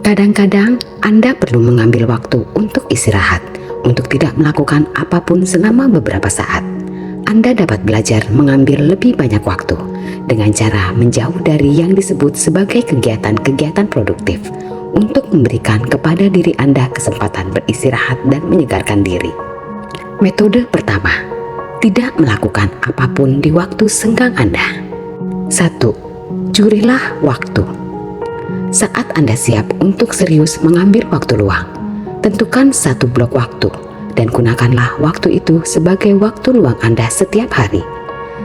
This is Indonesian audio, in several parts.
Kadang-kadang Anda perlu mengambil waktu untuk istirahat, untuk tidak melakukan apapun selama beberapa saat. Anda dapat belajar mengambil lebih banyak waktu dengan cara menjauh dari yang disebut sebagai kegiatan-kegiatan produktif untuk memberikan kepada diri Anda kesempatan beristirahat dan menyegarkan diri. Metode pertama, tidak melakukan apapun di waktu senggang Anda. 1. Curilah waktu. Saat Anda siap untuk serius mengambil waktu luang, tentukan satu blok waktu dan gunakanlah waktu itu sebagai waktu luang Anda setiap hari.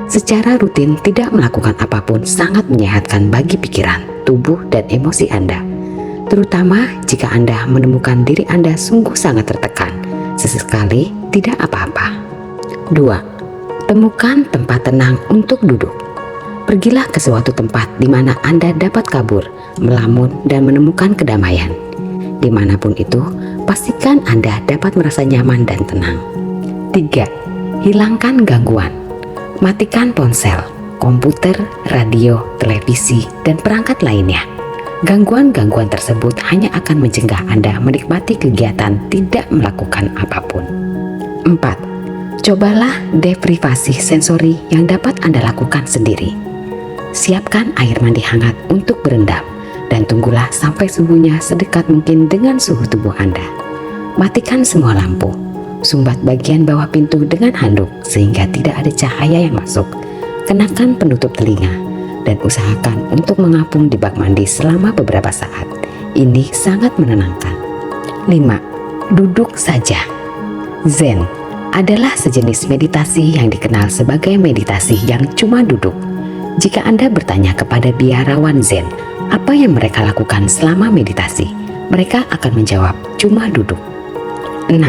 Secara rutin tidak melakukan apapun sangat menyehatkan bagi pikiran, tubuh, dan emosi Anda. Terutama jika Anda menemukan diri Anda sungguh sangat tertekan, sesekali tidak apa-apa. 2. Temukan tempat tenang untuk duduk. Pergilah ke suatu tempat di mana Anda dapat kabur, melamun, dan menemukan kedamaian. Dimanapun itu, pastikan Anda dapat merasa nyaman dan tenang. 3. Hilangkan gangguan. Matikan ponsel, komputer, radio, televisi, dan perangkat lainnya. Gangguan-gangguan tersebut hanya akan mencegah Anda menikmati kegiatan tidak melakukan apapun. 4. Cobalah deprivasi sensori yang dapat Anda lakukan sendiri. Siapkan air mandi hangat untuk berendam dan tunggulah sampai suhunya sedekat mungkin dengan suhu tubuh Anda. Matikan semua lampu, sumbat bagian bawah pintu dengan handuk sehingga tidak ada cahaya yang masuk. Kenakan penutup telinga dan usahakan untuk mengapung di bak mandi selama beberapa saat. Ini sangat menenangkan. 5. Duduk saja. Zen adalah sejenis meditasi yang dikenal sebagai meditasi yang cuma duduk. Jika Anda bertanya kepada biarawan Zen apa yang mereka lakukan selama meditasi, mereka akan menjawab cuma duduk. 6.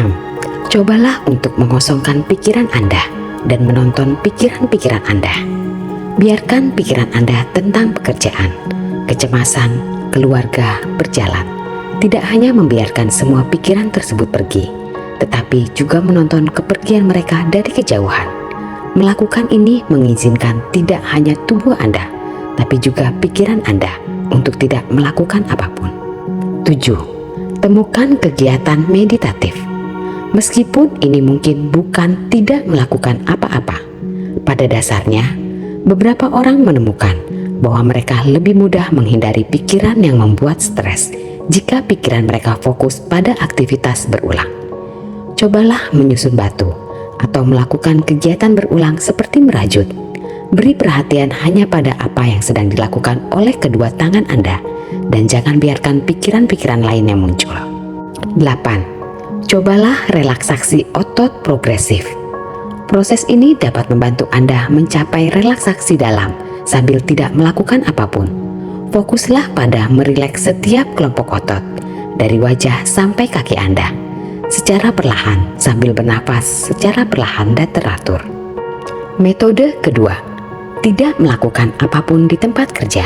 Cobalah untuk mengosongkan pikiran Anda dan menonton pikiran-pikiran Anda. Biarkan pikiran Anda tentang pekerjaan, kecemasan, keluarga berjalan. Tidak hanya membiarkan semua pikiran tersebut pergi, tetapi juga menonton kepergian mereka dari kejauhan. Melakukan ini mengizinkan tidak hanya tubuh Anda, tapi juga pikiran Anda untuk tidak melakukan apapun. 7. Temukan kegiatan meditatif. Meskipun ini mungkin bukan tidak melakukan apa-apa, pada dasarnya beberapa orang menemukan bahwa mereka lebih mudah menghindari pikiran yang membuat stres jika pikiran mereka fokus pada aktivitas berulang. Cobalah menyusun batu atau melakukan kegiatan berulang seperti merajut. Beri perhatian hanya pada apa yang sedang dilakukan oleh kedua tangan Anda dan jangan biarkan pikiran-pikiran lain yang muncul. 8. Cobalah relaksasi otot progresif. Proses ini dapat membantu Anda mencapai relaksasi dalam sambil tidak melakukan apapun. Fokuslah pada merileks setiap kelompok otot, dari wajah sampai kaki Anda, secara perlahan sambil bernafas secara perlahan dan teratur. Metode kedua, tidak melakukan apapun di tempat kerja.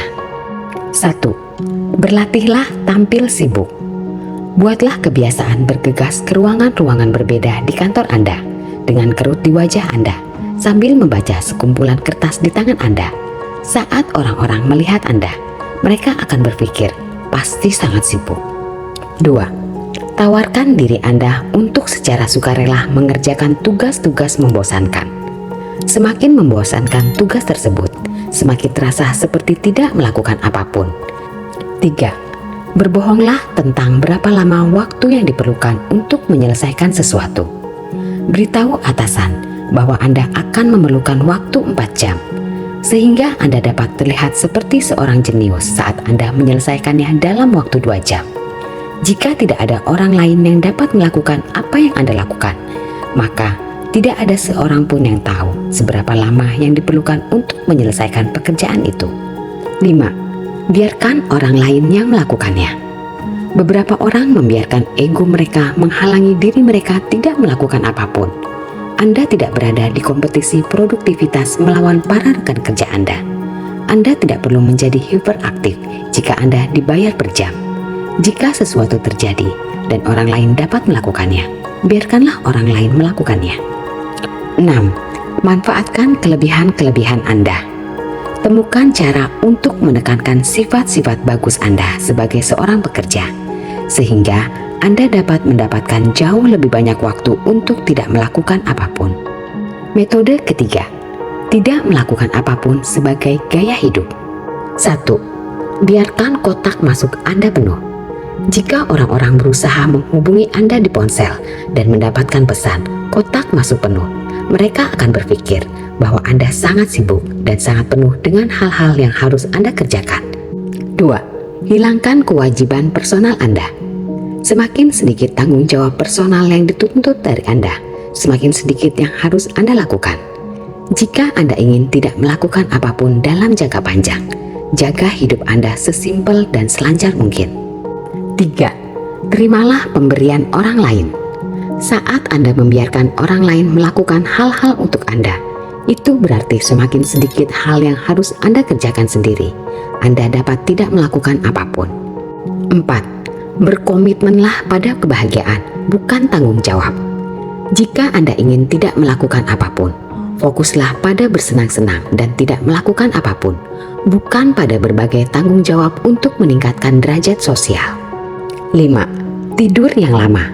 1. Berlatihlah tampil sibuk. Buatlah kebiasaan bergegas ke ruangan-ruangan berbeda di kantor Anda dengan kerut di wajah Anda sambil membaca sekumpulan kertas di tangan Anda. Saat orang-orang melihat Anda, mereka akan berpikir pasti sangat sibuk. 2. Tawarkan diri Anda untuk secara sukarela mengerjakan tugas-tugas membosankan. Semakin membosankan tugas tersebut, semakin terasa seperti tidak melakukan apapun. 3. Berbohonglah tentang berapa lama waktu yang diperlukan untuk menyelesaikan sesuatu. Beritahu atasan bahwa Anda akan memerlukan waktu 4 jam, sehingga Anda dapat terlihat seperti seorang jenius saat Anda menyelesaikannya dalam waktu 2 jam. Jika tidak ada orang lain yang dapat melakukan apa yang Anda lakukan, maka tidak ada seorang pun yang tahu seberapa lama yang diperlukan untuk menyelesaikan pekerjaan itu. 5. Biarkan orang lain yang melakukannya. Beberapa orang membiarkan ego mereka menghalangi diri mereka tidak melakukan apapun. Anda tidak berada di kompetisi produktivitas melawan para rekan kerja Anda. Anda tidak perlu menjadi hiperaktif jika Anda dibayar per jam. Jika sesuatu terjadi dan orang lain dapat melakukannya, biarkanlah orang lain melakukannya. 6. Manfaatkan kelebihan-kelebihan Anda. Temukan cara untuk menekankan sifat-sifat bagus Anda sebagai seorang pekerja sehingga Anda dapat mendapatkan jauh lebih banyak waktu untuk tidak melakukan apapun. Metode ketiga, tidak melakukan apapun sebagai gaya hidup. 1. Biarkan kotak masuk Anda penuh. Jika orang-orang berusaha menghubungi Anda di ponsel dan mendapatkan pesan kotak masuk penuh, mereka akan berpikir bahwa Anda sangat sibuk dan sangat penuh dengan hal-hal yang harus Anda kerjakan. 2. Hilangkan kewajiban personal Anda. Semakin sedikit tanggung jawab personal yang dituntut dari Anda, semakin sedikit yang harus Anda lakukan. Jika Anda ingin tidak melakukan apapun dalam jangka panjang, jaga hidup Anda sesimpel dan selancar mungkin. 3. Terimalah pemberian orang lain. Saat Anda membiarkan orang lain melakukan hal-hal untuk Anda, itu berarti semakin sedikit hal yang harus Anda kerjakan sendiri. Anda dapat tidak melakukan apapun. 4. Berkomitmenlah pada kebahagiaan, bukan tanggung jawab. Jika Anda ingin tidak melakukan apapun, fokuslah pada bersenang-senang dan tidak melakukan apapun, bukan pada berbagai tanggung jawab untuk meningkatkan derajat sosial. 5. Tidur yang lama.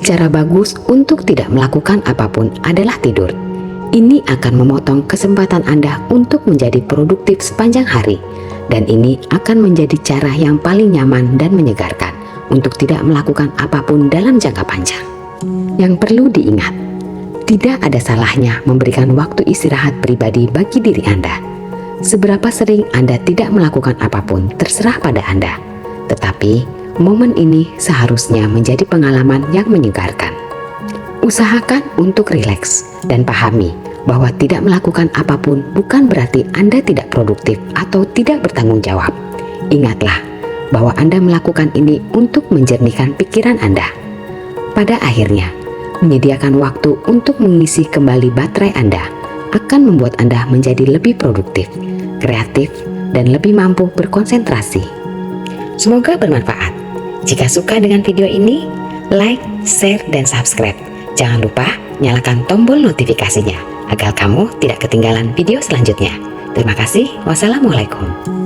Cara bagus untuk tidak melakukan apapun adalah tidur. Ini akan memotong kesempatan Anda untuk menjadi produktif sepanjang hari, dan ini akan menjadi cara yang paling nyaman dan menyegarkan untuk tidak melakukan apapun dalam jangka panjang. Yang perlu diingat, tidak ada salahnya memberikan waktu istirahat pribadi bagi diri Anda. Seberapa sering Anda tidak melakukan apapun terserah pada Anda, tetapi momen ini seharusnya menjadi pengalaman yang menyegarkan. Usahakan untuk rileks dan pahami bahwa tidak melakukan apapun bukan berarti Anda tidak produktif atau tidak bertanggung jawab. Ingatlah bahwa Anda melakukan ini untuk menjernihkan pikiran Anda. Pada akhirnya, menyediakan waktu untuk mengisi kembali baterai Anda akan membuat Anda menjadi lebih produktif, kreatif, dan lebih mampu berkonsentrasi. Semoga bermanfaat. Jika suka dengan video ini, like, share, dan subscribe. Jangan lupa nyalakan tombol notifikasinya agar kamu tidak ketinggalan video selanjutnya. Terima kasih. Wassalamualaikum.